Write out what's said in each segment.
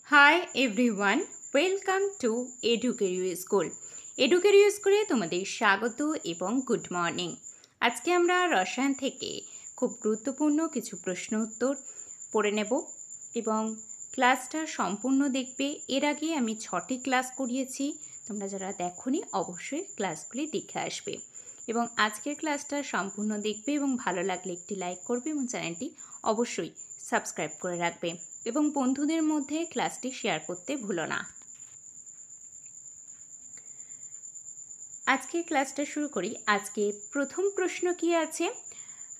High everyone, welcome to এডুকেরিউ school. এডুকেরিউ স্কুলে তোমাদের স্বাগত এবং গুড মর্নিং। আজকে আমরা রসায়ন থেকে খুব গুরুত্বপূর্ণ কিছু প্রশ্ন উত্তর পড়ে নেব এবং ক্লাসটা সম্পূর্ণ দেখবে। এর আগে আমি 6টি ক্লাস করিয়েছি, তোমরা যারা দেখোনি অবশ্যই ক্লাসগুলি দেখে আসবে এবং আজকের ক্লাসটা সম্পূর্ণ দেখবে এবং ভালো লাগলে একটি লাইক করবে এবং চ্যানেলটি অবশ্যই সাবস্ক্রাইব করে রাখবে এবং বন্ধুদের মধ্যে ক্লাসটি শেয়ার করতে ভুলো না। আজকে ক্লাসটা শুরু করি। আজকে প্রথম প্রশ্ন কি আছে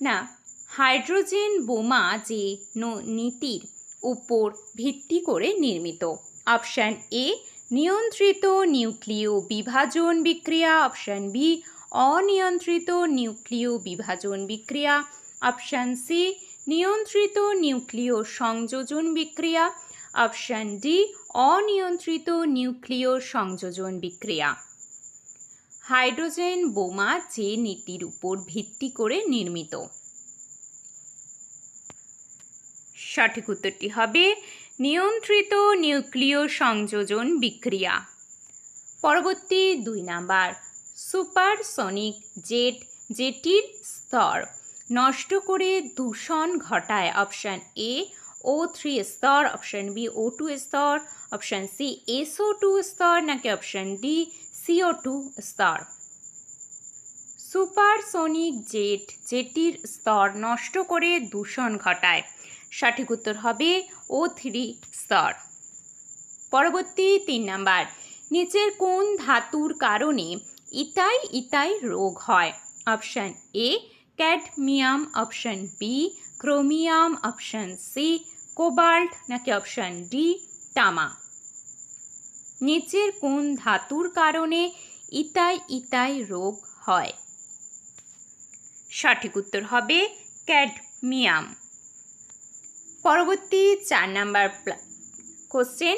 না, হাইড্রোজেন বোমা যে নীতির উপর ভিত্তি করে নির্মিত? অপশান এ নিয়ন্ত্রিত নিউক্লিয় বিভাজন বিক্রিয়া, অপশান বি অনিয়ন্ত্রিত নিউক্লিয় বিভাজন বিক্রিয়া, অপশান সি নিয়ন্ত্রিত নিউক্লিয় সংযোজন বিক্রিয়া, অপশান ডি অনিয়ন্ত্রিত নিউক্লিয় সংযোজন বিক্রিয়া। হাইড্রোজেন বোমা যে নীতির উপর ভিত্তি করে নির্মিত? সঠিক উত্তরটি হবে নিয়ন্ত্রিত নিউক্লিয় সংযোজন বিক্রিয়া। পরবর্তী 2 নাম্বার, সুপারসনিক জেট যেটির স্তর নষ্ট করে দূষণ ঘটায়? অপশান এ O3 স্তর, অপশান বি O2 স্তর, অপশান সি SO2 স্তর নাকি অপশান ডি CO2 স্তর? সুপারসনিক জেট যেটির স্তর নষ্ট করে দূষণ ঘটায়, সঠিক উত্তর হবে O3 স্তর। পরবর্তী 3 নাম্বার, নিচের কোন ধাতুর কারণে ইথাই ইথাই রোগ হয়? Option A cadmium, option B chromium, option C cobalt নাকি অপশান ডি তামা? নিচের কোন ধাতুর কারণে ইথাই ইথাই রোগ হয়? সঠিক উত্তর হবে ক্যাডমিয়াম। পরবর্তী 4 নাম্বার কোশ্চেন,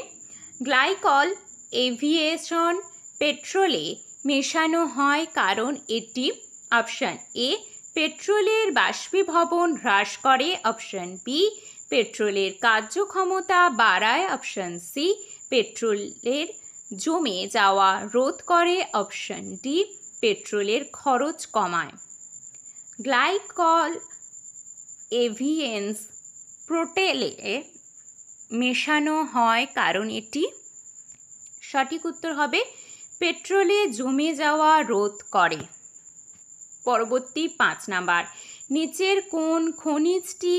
গ্লাইকল এভিয়েশন পেট্রোলে মেশানো হয় কারণ এটি? অপশান এ পেট্রোলের বাষ্পীভবন হ্রাস করে, অপশান বি পেট্রোলের কার্যক্ষমতা বাড়ায়, অপশান সি পেট্রোলের জমে যাওয়া রোধ করে, অপশান ডি পেট্রোলের খরচ কমায়। গ্লাইকল এভিয়েন্স পেট্রোলে মেশানো হয় কারণ এটি? সঠিক উত্তর হবে পেট্রোলে জমে যাওয়া রোধ করে। পরবর্তী 5 নাম্বার, নিচের কোন খনিজটি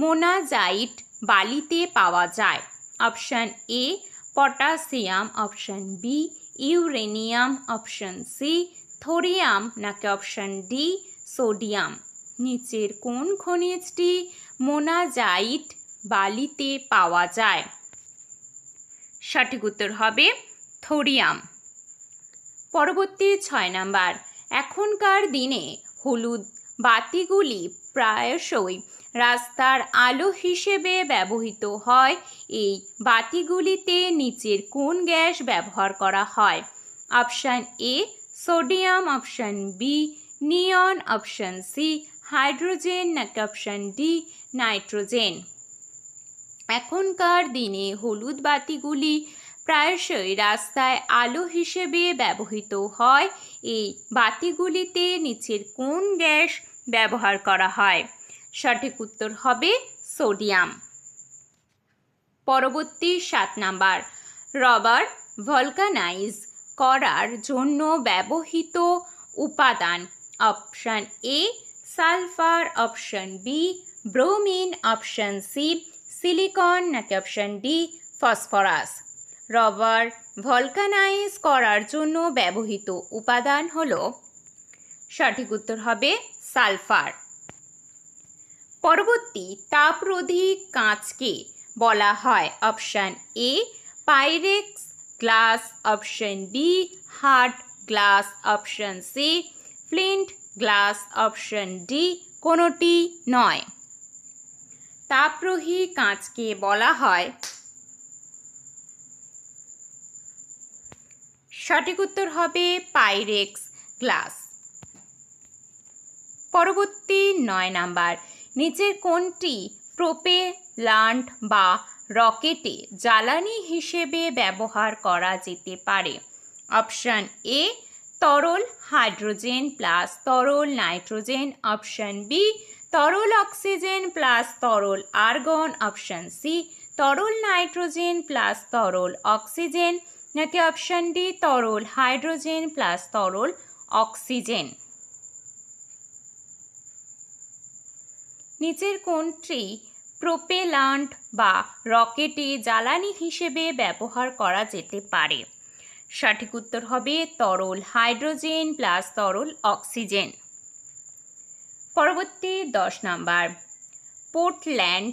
মোনাজাইট বালিতে পাওয়া যায়? Option A potassium, option B uranium, option C thorium নাকি অপশান ডি সোডিয়াম? নিচের কোন খনিজটি মোনাজাইট বালিতে পাওয়া যায়? সঠিক উত্তর হবে থোরিয়াম। পরবর্তী 6 নাম্বার, এখনকার দিনে হলুদ বাতিগুলি প্রায়শই রাস্তার আলো হিসেবে ব্যবহৃত হয়। এই বাতিগুলিতে নিচের কোন গ্যাস ব্যবহার করা হয়? Option A sodium, option B neon, option C hydrogen নাকি অপশান ডি নাইট্রোজেন? এখনকার দিনে হলুদ বাতিগুলি প্রায়শই রাস্তায় আলো হিসেবে ব্যবহৃত হয়। এই বাতিগুলিতে নিচের কোন গ্যাস ব্যবহার করা হয়? সঠিক উত্তর হবে সোডিয়াম। পরবর্তী 7 নাম্বার, রবার ভলকানাইজ করার জন্য ব্যবহৃত উপাদান? Option A sulphur, option B bromine, option C silicon নাকি option D phosphorus? Rubber vulcanise করার জন্য ব্যবহৃত উপাদান হলো, সঠিক উত্তর হবে সালফার। পরবর্তী তাপরোধী কাঁচকে বলা হয়? Option A Pyrex glass, option B hard glass, option C flint glass, option D কোনোটি নয়? তাপরোধী কাঁচকে বলা হয়, সঠিক উত্তর হবে পাইরেক্স গ্লাস। পরবর্তী 9 নাম্বার, নিচের কোনটি প্রোপেলান্ট বা রকেটে জ্বালানি হিসেবে ব্যবহার করা যেতে পারে? অপশান এ তরল হাইড্রোজেন প্লাস তরল নাইট্রোজেন, অপশান বি তরল অক্সিজেন প্লাস তরল আর্গন, অপশান সি তরল নাইট্রোজেন প্লাস তরল অক্সিজেন, নাকি অপশান ডি তরল হাইড্রোজেন প্লাস তরল অক্সিজেন। নিচের কোনটি প্রোপেলান্ট বা রকেটে জ্বালানি হিসেবে ব্যবহার করা যেতে পারে? সঠিক উত্তর হবে তরল হাইড্রোজেন প্লাস তরল অক্সিজেন। পরবর্তী 10 নাম্বার, পোর্টল্যান্ড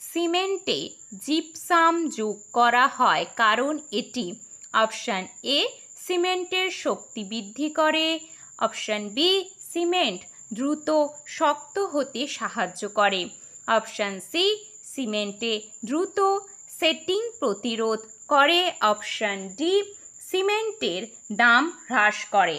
সিমেন্টে জিপসাম যোগ করা হয় কারণ এটি অপশান এ সিমেন্টের শক্তি বৃদ্ধি করে, অপশান বি সিমেন্ট দ্রুত শক্ত হতে সাহায্য করে, অপশান সি সিমেন্টে দ্রুত সেটিং প্রতিরোধ করে, অপশান ডি সিমেন্টের দাম হ্রাস করে।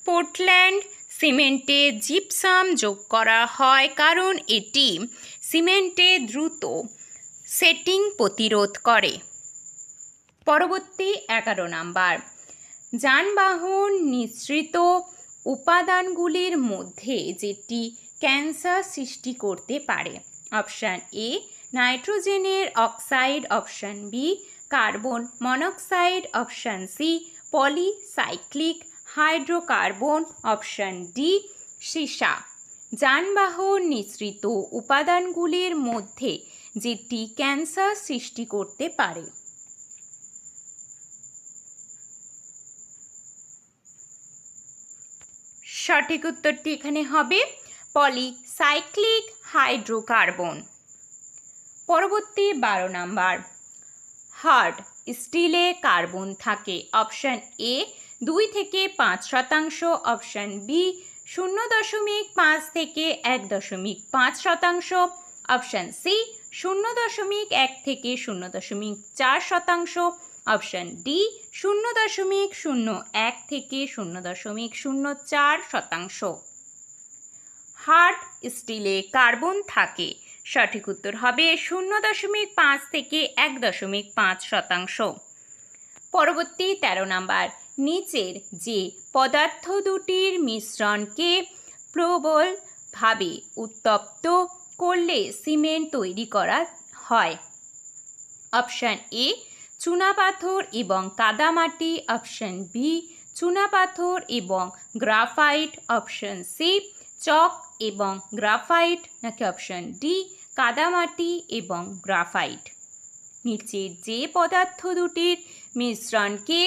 পোর্টল্যান্ড সিমেন্টে জিপসাম যোগ করা হয় কারণ এটি সিমেন্টে দ্রুত সেটিং প্রতিরোধ করে। পরবর্তী 11 নাম্বার, যানবাহন নিঃসৃত উপাদানগুলির মধ্যে যেটি ক্যান্সার সৃষ্টি করতে পারে? অপশান এ নাইট্রোজেনের oxide, option B carbon monoxide, option C polycyclic hydrocarbon, option D সীসা। যানবাহন নিঃসৃত উপাদানগুলির মধ্যে যেটি ক্যান্সার সৃষ্টি করতে পারে? সঠিক উত্তরটি এখানে হবে পলিসাইক্লিক হাইড্রোকার্বন। পরবর্তী 12 নাম্বার, হার্ড স্টিলে কার্বন থাকে? অপশান এ 2 থেকে 5%, অপশান বি 0.5 থেকে 1.5%, অপশান সি 0.1 থেকে 0.4%, অপশান ডি 0.01 থেকে 0.04%। হার্ড স্টিলে কার্বন থাকে, সঠিক উত্তর হবে 0.5 থেকে 1.5%। পরবর্তী 13 নাম্বার, নিচের যে পদার্থ দুটির মিশ্রণকে প্রবলভাবে উত্তপ্ত করলে সিমেন্ট তৈরি করা হয়? অপশান এ চুনাপাথর এবং কাদামাটি, অপশান বি চুনাপাথর এবং গ্রাফাইট, অপশান সি চক এবং গ্রাফাইট, নাকি অপশান ডি কাদামাটি এবং গ্রাফাইট। নিচের যে পদার্থ দুটির মিশ্রণকে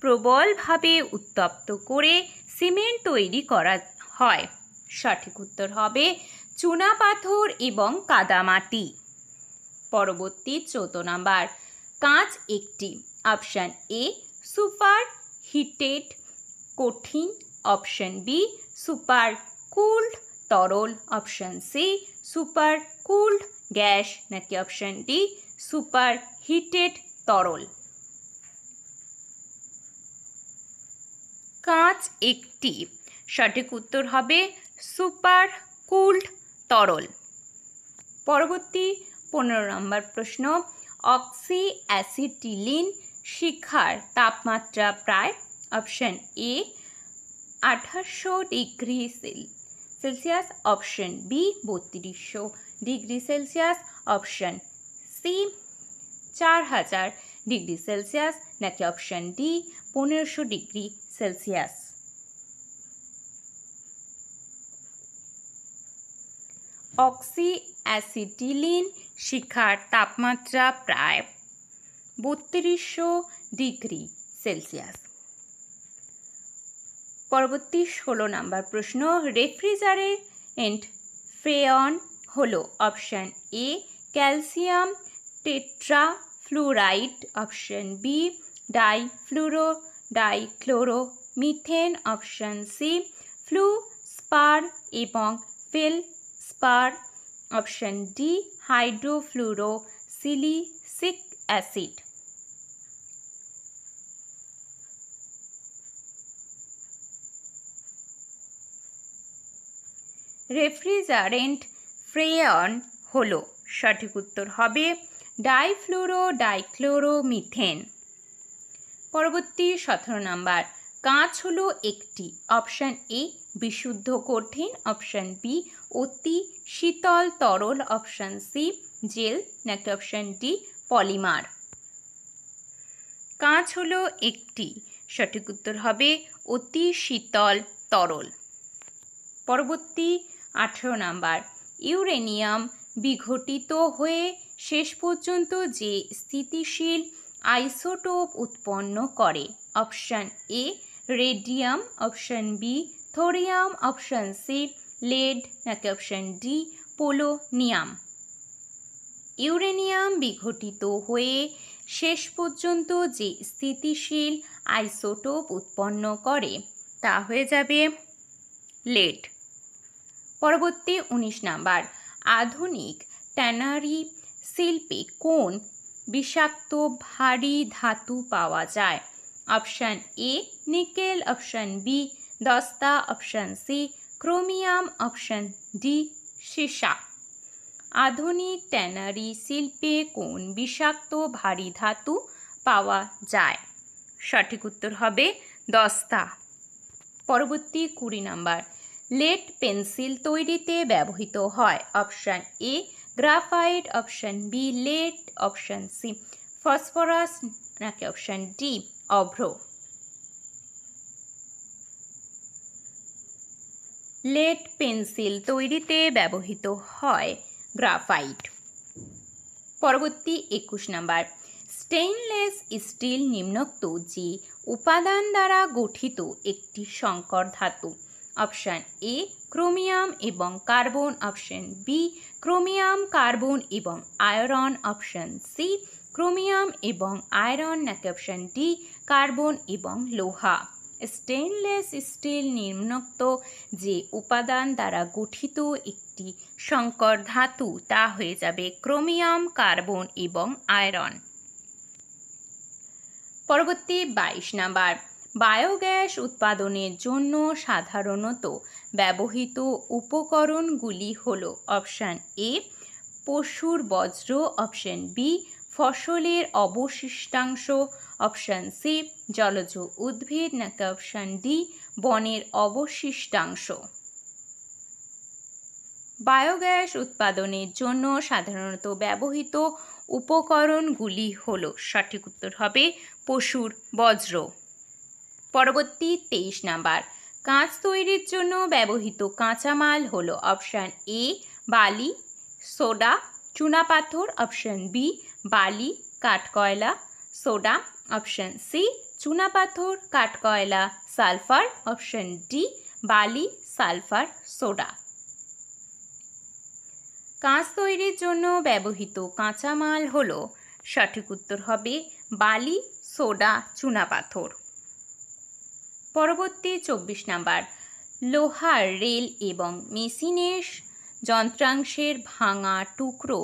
প্রবলভাবে উত্তপ্ত করে সিমেন্ট তৈরি করা হয়? সঠিক উত্তর হবে চুনাপাথর এবং কাদামাটি। পরবর্তী 14 নাম্বার, কাঁচ একটি অপশান এ সুপার হিটেড কঠিন, অপশান বি সুপার কুলড তরল, option C supercooled gas, নাকি অপশান ডি সুপার হিটেড তরল। কাঁচ একটি, সঠিক উত্তর হবে সুপার কুলড তরল। পরবর্তী 15 নম্বর প্রশ্ন, অক্সি অ্যাসিটিলিন শিখার তাপমাত্রা প্রায়? Option A 2800 degree Celsius, option B 3200 degree Celsius, option C 4000 degree Celsius, নাকি option D 1500 degree Celsius. Oxy acetylene শিখার তাপমাত্রা প্রায় 3200 ডিগ্রি সেলসিয়াস। পরবর্তী 16 নম্বর প্রশ্ন, রেফ্রিজারেন্ট ফ্রেয়ন হলো? Option A calcium tetrafluoride, option B difluoro dichloro methane, option C fluorspar এবং feldspar, option D hydrofluoro silicic acid. Refrigerant freon হলো। সঠিক উত্তর হবে ডাইক্লোরোমিথেন। পরবর্তী 17 নাম্বার, কাঁচ হলো একটি, অপশান এ বিশুদ্ধ কঠিন, অপশান বি অতি শীতল তরল, অপশান সি জেল, নাকি অপশান ডি পলিমার। কাঁচ হলো একটি, সঠিক উত্তর হবে অতি শীতল তরল। পরবর্তী 18 নাম্বার, ইউরেনিয়াম বিঘটিত হয়ে শেষ পর্যন্ত যে স্থিতিশীল আইসোটোপ উৎপন্ন করে, option A radium, option B thorium, option C lead, নাকি অপশান ডি পোলোনিয়াম। ইউরেনিয়াম বিঘটিত হয়ে শেষ পর্যন্ত যে স্থিতিশীল আইসোটোপ উৎপন্ন করে তা হয়ে যাবে লেড। পরবর্তী 19 নাম্বার, আধুনিক ট্যানারি শিল্পে কোন বিষাক্ত ভারী ধাতু পাওয়া যায়, option A nickel, option B দস্তা, option C chromium, option D সীসা। আধুনিক ট্যানারি শিল্পে কোন বিষাক্ত ভারী ধাতু পাওয়া যায়, সঠিক উত্তর হবে দস্তা। পরবর্তী 20 নাম্বার, লেড পেন্সিল তৈরিতে ব্যবহৃত হয়, option A graphite, option B lead, option C phosphorus, নাকি অপশান ডি অভ্র। লেড পেন্সিল তৈরিতে ব্যবহৃত হয় গ্রাফাইট। পরবর্তী 21 নাম্বার, স্টেইনলেস স্টিল নিম্নোক্ত যে উপাদান দ্বারা গঠিত একটি সংকর ধাতু, অপশান এ ক্রোমিয়াম এবং carbon, option B chromium carbon এবং আয়রন, অপশান সি ক্রোমিয়াম এবং আয়রন, নাকি অপশান ডি কার্বন এবং লোহা। স্টেইনলেস স্টিল নিম্নোক্ত যে উপাদান দ্বারা গঠিত একটি সংকর ধাতু তা হয়ে যাবে ক্রোমিয়াম কার্বন এবং আয়রন। পরবর্তী 22 নাম্বার, বায়োগ্যাস উৎপাদনের জন্য সাধারণত ব্যবহৃত উপকরণগুলি হল, অপশান এ পশুর বজ্র, অপশান বি ফসলের অবশিষ্টাংশ, অপশান সি জলজ উদ্ভিদ, নাকি অপশান ডি বনের অবশিষ্টাংশ। বায়োগ্যাস উৎপাদনের জন্য সাধারণত ব্যবহৃত উপকরণগুলি হল, সঠিক উত্তর হবে পশুর বজ্র। পরবর্তী 23 নাম্বার, কাঁচ তৈরির জন্য ব্যবহৃত কাঁচামাল হল, অপশান এ বালি সোডা চুনাপাথর, অপশান বি বালি কাঠকয়লা সোডা, অপশান সি চুনাপাথর কাঠকয়লা সালফার, অপশান ডি বালি সালফার সোডা। কাঁচ তৈরির জন্য ব্যবহৃত কাঁচামাল হল, সঠিক উত্তর হবে বালি সোডা চুনাপাথর। পরবর্তী 24 নাম্বার, লোহার রেল এবং মেশিনের যন্ত্রাংশের ভাঙা টুকরো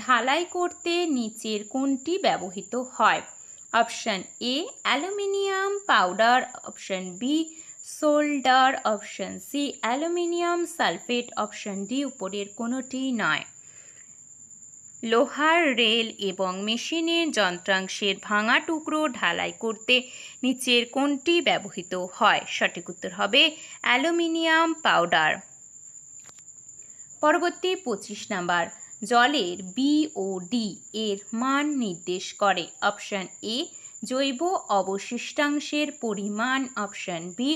ঢালাই করতে নিচের কোনটি ব্যবহৃত হয়, option A aluminium powder, option B solder, option C aluminium sulphate, option D উপরের কোনোটি নয়। লোহার রেল এবং মেশিনের যন্ত্রাংশের ভাঙা টুকরো ঢালাই করতে নিচের কোনটি ব্যবহৃত হয়, সঠিক উত্তর হবে অ্যালুমিনিয়াম পাউডার। পরবর্তী 25 নাম্বার, জলের বি ও ডি এর মান নির্দেশ করে, অপশান এ জৈব অবশিষ্টাংশের পরিমাণ, অপশান বি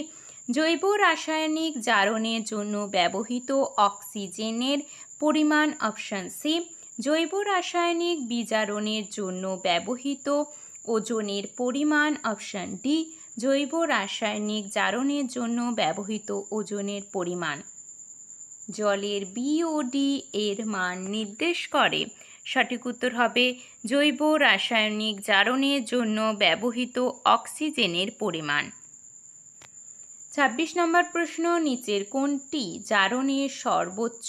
জৈব রাসায়নিক জারণের জন্য ব্যবহৃত অক্সিজেনের পরিমাণ, অপশান সি জৈব রাসায়নিক বিজারণের জন্য ব্যবহৃত ওজনের পরিমাণ, অপশান ডি জৈব রাসায়নিক জারণের জন্য ব্যবহৃত ওজনের পরিমাণ। জলের বি ও ডি এর মান নির্দেশ করে, সঠিক উত্তর হবে জৈব রাসায়নিক জারণের জন্য ব্যবহৃত অক্সিজেনের পরিমাণ। 26 নম্বর প্রশ্ন, নিচের কোনটি জারণের সর্বোচ্চ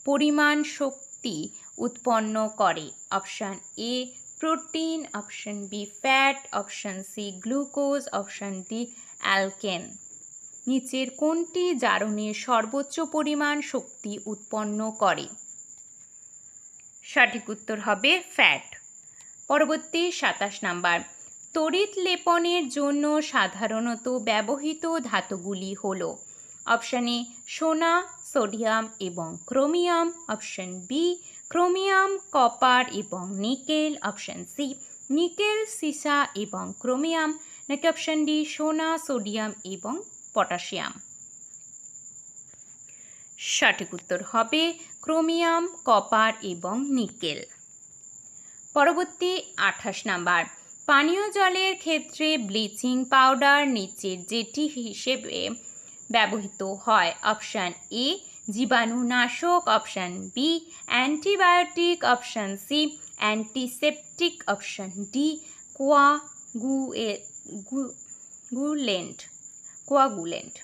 পরিমাণ শক্তি উৎপন্ন করে, option A protein, option B fat, option C glucose, option D alkane. নিচের কোনটি জারণের সর্বোচ্চ পরিমাণ শক্তি উৎপন্ন করে? সঠিক উত্তর হবে ফ্যাট। পরবর্তী 27 নাম্বার, তড়িৎ লেপনের জন্য সাধারণত ব্যবহৃত ধাতুগুলি হল অপশান এ সোনা, সোডিয়াম এবং chromium, option B chromium, copper এবং নিকেল, অপশান সি নিকেল, সীসা এবং ক্রোমিয়াম, নাকি অপশান ডি সোনা, সোডিয়াম এবং পটাশিয়াম। সঠিক উত্তর হবে ক্রোমিয়াম, কপার এবং নিকেল। পরবর্তী 28 নাম্বার, পানীয় জলের ক্ষেত্রে ব্লিচিং পাউডার নিচের যেটি হিসেবে ব্যবহৃত হয়? অপশান এ জীবাণুনাশক, option B antibiotic, option C antiseptic, option D coagulant.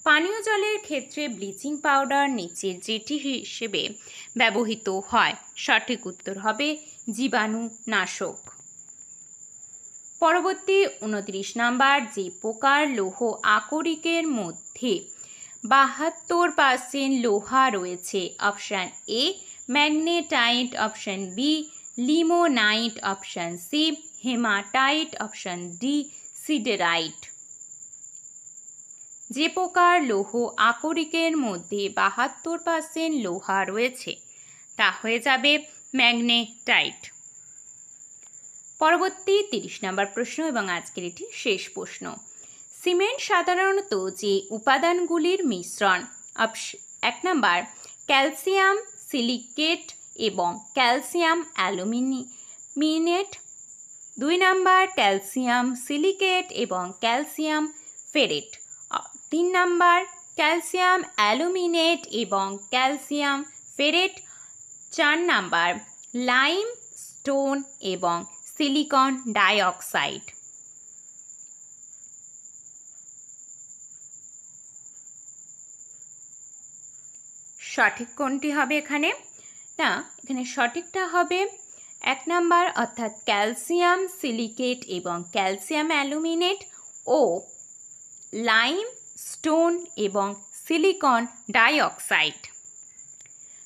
পানীয় জলের ক্ষেত্রে ব্লিচিং পাউডার নিচের যেটি হিসেবে ব্যবহৃত হয়? সঠিক উত্তর হবে জীবাণুনাশক। পরবর্তী 29 নাম্বার, যে প্রকার লৌহ আকরিকের মধ্যে 72% লোহা রয়েছে? Option A magnetite, option B limonite, option C hematite, option D siderite. যে প্রকার লৌহ আকরিকের মধ্যে 72% লোহা রয়েছে তা হয়ে যাবে ম্যাগনেটাইট। পরবর্তী 30 নম্বর প্রশ্ন এবং আজকের এটি শেষ প্রশ্ন। সিমেন্ট সাধারণত যে উপাদানগুলির মিশ্রণ? 1 নাম্বার ক্যালসিয়াম সিলিকেট এবং calcium aluminate, 2 number calcium silicate এবং ক্যালসিয়াম ফেরেট, 3 নাম্বার ক্যালসিয়াম অ্যালুমিনেট এবং ক্যালসিয়াম ফেরেট, 4 নাম্বার লাইম স্টোন এবং সিলিকন ডাইঅক্সাইড। সঠিক কোনটি হবে এখানে? না, এখানে সঠিকটা হবে 1 নাম্বার অর্থাৎ ক্যালসিয়াম সিলিকেট এবং ক্যালসিয়াম অ্যালুমিনেট ও লাইম স্টোন এবং সিলিকন ডাইঅক্সাইড।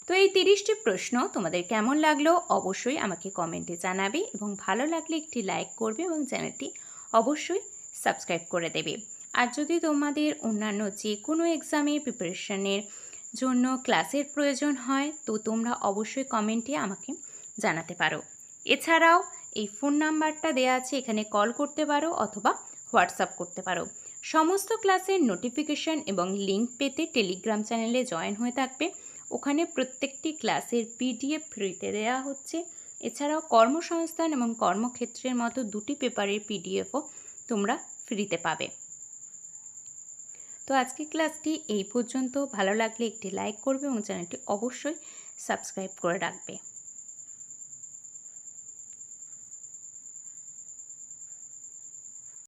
তো এই 30টি প্রশ্ন তোমাদের কেমন লাগলো অবশ্যই আমাকে কমেন্টে জানাবে এবং ভালো লাগলে একটি লাইক করবে এবং চ্যানেলটি অবশ্যই সাবস্ক্রাইব করে দেবে। আর যদি তোমাদের অন্যান্য যে কোনো এক্সামের প্রিপারেশনের জন্য ক্লাসের প্রয়োজন হয় তো তোমরা অবশ্যই কমেন্টে আমাকে জানাতে পারো। এছাড়াও এই ফোন নাম্বারটা দেওয়া আছে, এখানে কল করতে পারো অথবা হোয়াটসঅ্যাপ করতে পারো। সমস্ত ক্লাসের নোটিফিকেশন এবং লিঙ্ক পেতে টেলিগ্রাম চ্যানেলে জয়েন হয়ে থাকবে। ওখানে প্রত্যেকটি ক্লাসের পিডিএফ ফ্রিতে দেওয়া হচ্ছে। এছাড়াও কর্মসংস্থান এবং কর্মক্ষেত্রের মতো 2টি পেপারের পিডিএফও তোমরা ফ্রিতে পাবে। তো আজকের ক্লাসটি এই পর্যন্ত। ভালো লাগলে একটি লাইক করবে এবং চ্যানেলটি অবশ্যই সাবস্ক্রাইব করে রাখবে।